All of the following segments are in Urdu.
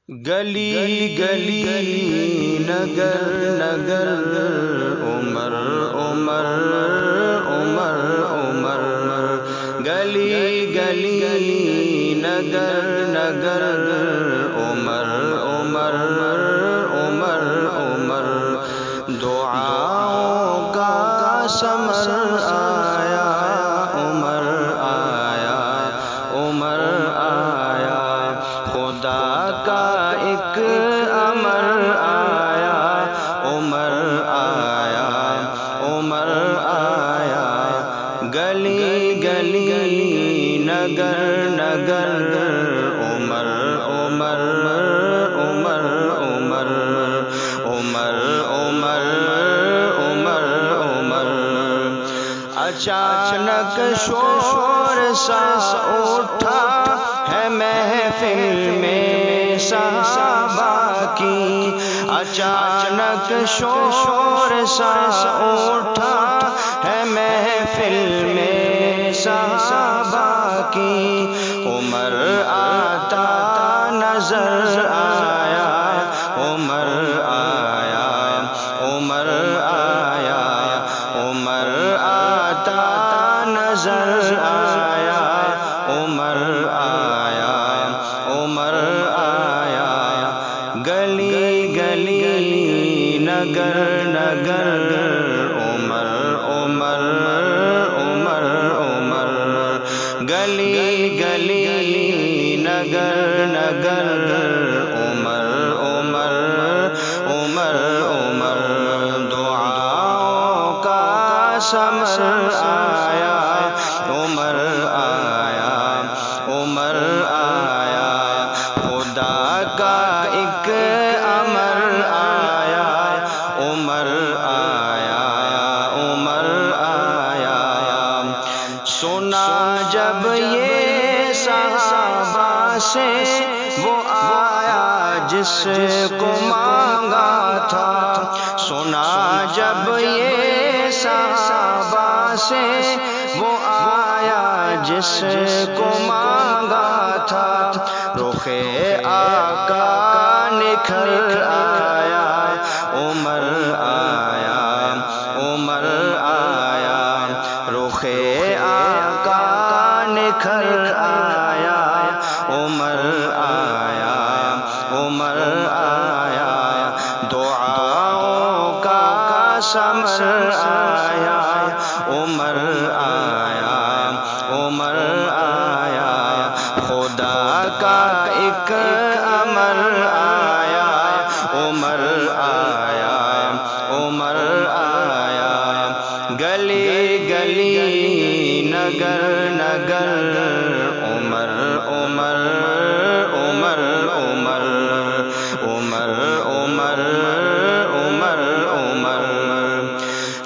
گلی گلی نگر نگر عمر عمر عمر عمر گلی گلی نگر نگر عمر عمر عمر عمر دعاؤں کا ثمر آیا عمر آیا عمر آیا خدا کا ایک امر آیا عمر آیا عمر آیا گلی گلی نگر نگر عمر عمر عمر عمر عمر عمر عمر عمر اچانک شور سا اٹھا ہے محفل میں صحابہ کی اچانک شور سا اٹھا ہے محفل میں صحابہ کی عمر آتا نظر آیا عمر آیا عمر آیا عمر آتا نظر آیا عمر آیا عمر آیا گلی گلی نگر نگر عمر عمر عمر عمر گلی گلی نگر نگر عمر عمر عمر عمر دعاؤں کا ثمر آیا عمر آیا عمر آیا خدا کا ایک امر آیا عمر آیا عمر آیا سنا جب یہ صحابہ سے وہ آیا جس کو مانگا تھا سنا جب یہ صحابہ سے وہ آیا جس کو مانگا تھا رخ آقا نکھر آیا عمر آیا عمر آیا رخ آقا نکھر آیا عمر آیا عمر آیا دعاؤں کا ثمر آیا عمر آیا عمر آیا خدا کا ایک امر آیا عمر آیا عمر آیا گلی گلی نگر نگر عمر عمر عمر عمر عمر عمر عمر عمر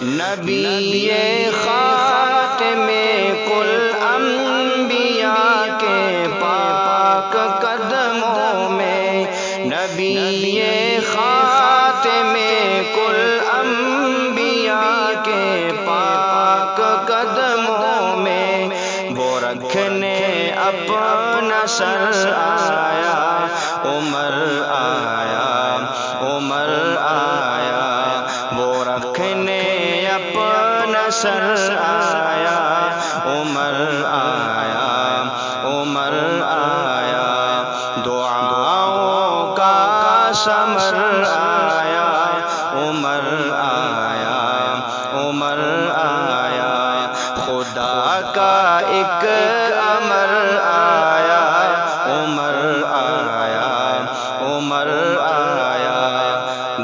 نبی خاتم کل انبیاء کے پاک قدموں میں نبی خاتم کل انبیاء کے پاک قدموں میں وہ رکھنے اپنا سر آیا عمر آیا عمر آیا وہ رکھنے اپنا سر آیا عمر آیا عمر آیا دعاؤں کا ثمر آیا عمر آیا عمر آیا خدا کا ایک امر آیا عمر آیا عمر آیا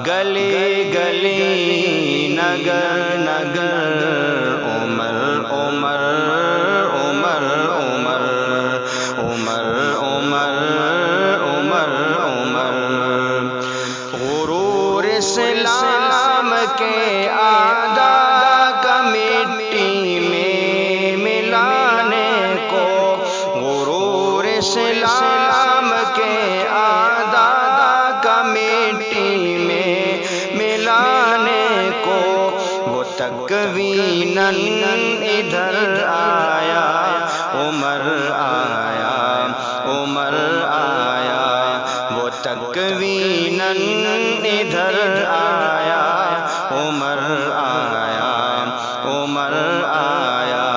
گلی گلی نگر نگر عمر عمر عمر عمر عمر عمر عمر عمر غرور اسلام کے اعداء کا مٹی میں ملانے کو غرور اسلام کے اعداء کا مٹی میں ملانے کو وہ تکویناً ادھر آیا عمر آیا عمر آیا وہ تکویناً ادھر آیا، عمر آیا، عمر آیا،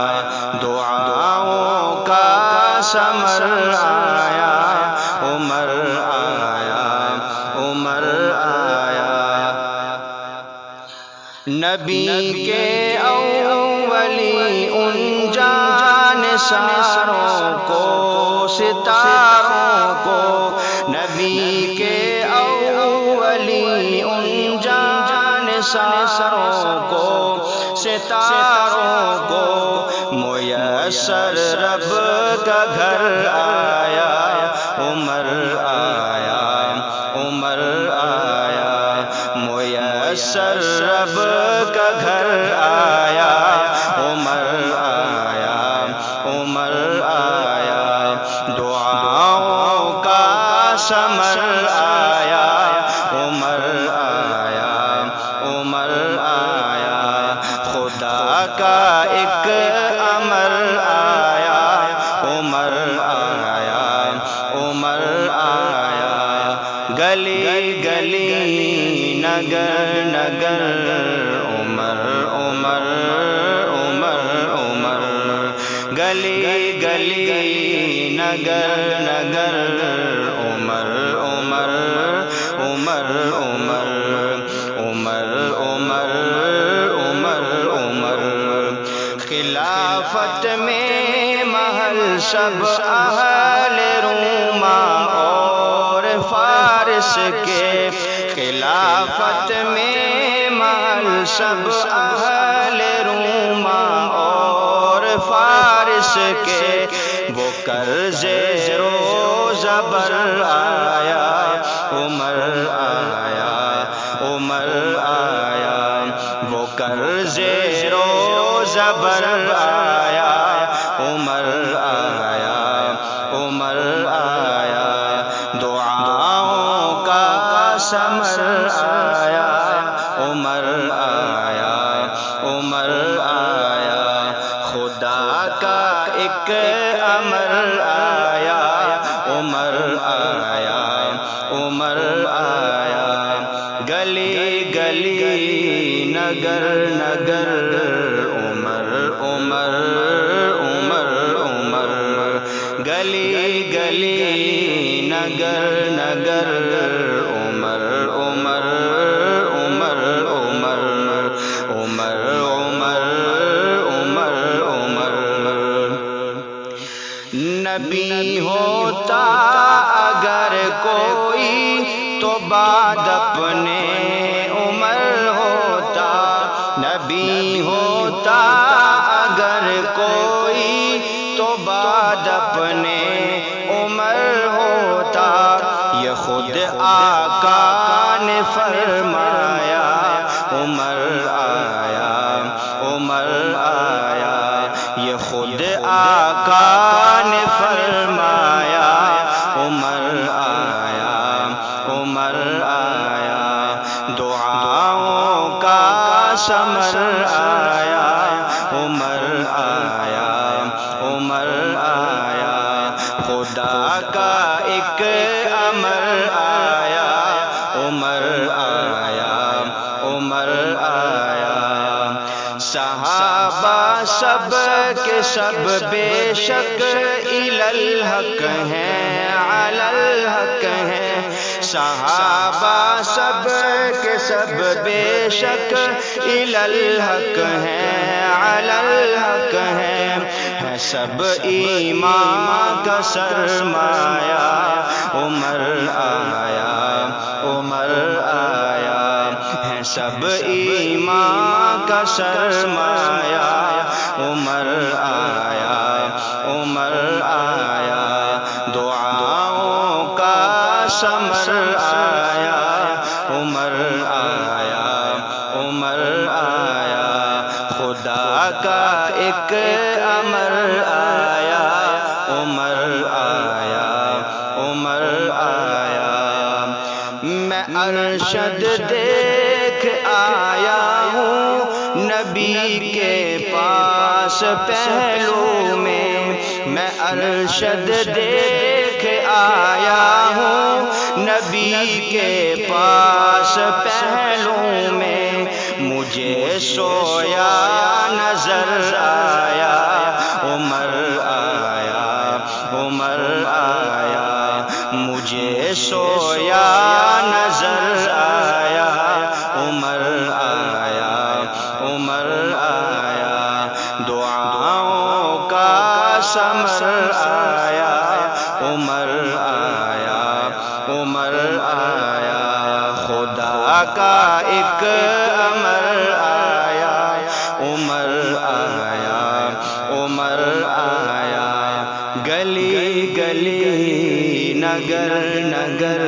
دعاؤں کا ثمر آیا، عمر آیا، عمر آیا۔ نبی کے اولی ان جان ساروں کو، ستاروں کو، نبی کے اولی ان جان ساروں کو، ستاروں کو، میسر رب کا گھر آیا، عمر آیا، عمر آیا، میسر رب کا گھر آیا، عمر آیا، عمر آیا، دعاؤں کا ثمر آیا، عمر آیا، عمر آیا، خدا کا ایک امر آیا، عمر آیا، عمر آیا، گلی گلی نگر نگر، عمر عمر عمر عمر، گلی گلی نگر نگر، عمر عمر عمر عمر، عمر عمر عمر عمر، خلافت میں محل سب اہل روما اور فارس کے، خلافت میں محل سب اہل روما اور فارس کے، وہ قرض و زبر آیا، عمر آیا، عمر آیا، وہ قرض و زبر آیا، عمر آیا، عمر آیا، دعاؤں کا ثمر آیا، عمر آیا، عمر آیا، خدا کا ایک امر آیا، عمر آیا، عمر آیا، گلی گلی نگر نگر، عمر عمر عمر عمر، گلی گلی نگر نگر، عمر عمر عمر عمر، عمر عمر عمر عمر، نبی ہوتا اگر کوئی تو بعد اپنے عمر ہوتا، نبی ہوتا اگر کوئی تو بعد اپنے عمر ہوتا، یہ خود آقا نے فرمایا، عمر آیا، عمر آیا، یہ خود آقا نے فرمایا، عمر آیا، عمر آیا، دعاؤں کا ثمر آیا، عمر آیا، عمر آیا، خدا کا ایک امر آیا، عمر آیا، عمر آیا، صحابہ سب کے سب بے شک الی الحق ہیں، علی الحق ہیں، صحابہ سب کے سب بے شک الی الحق ہیں، علی الحق ہیں، سب ایمان کا سرمایہ، عمر آیا، عمر آیا، ہیں سب ایمان کا سرمایہ، عمر آیا، عمر آیا، دعاؤں کا ثمر آیا، عمر آیا، عمر آیا، خدا کا ایک امر آیا، عمر آیا، عمر آیا، میں ارشد دیکھ آیا ہوں نبی کے پاس پہلو میں، میں ارشد دیکھ آیا ہوں نبی کے پاس پہلو میں مجھے سویا نظر آیا، عمر آیا، عمر آیا، مجھے سویا نظر آیا، عمر آیا، عمر آیا، دعاؤں کا ثمر آیا، عمر آیا، عمر آیا، خدا کا ایک امر آیا، عمر آیا، عمر آیا، گلی گلی نگر نگر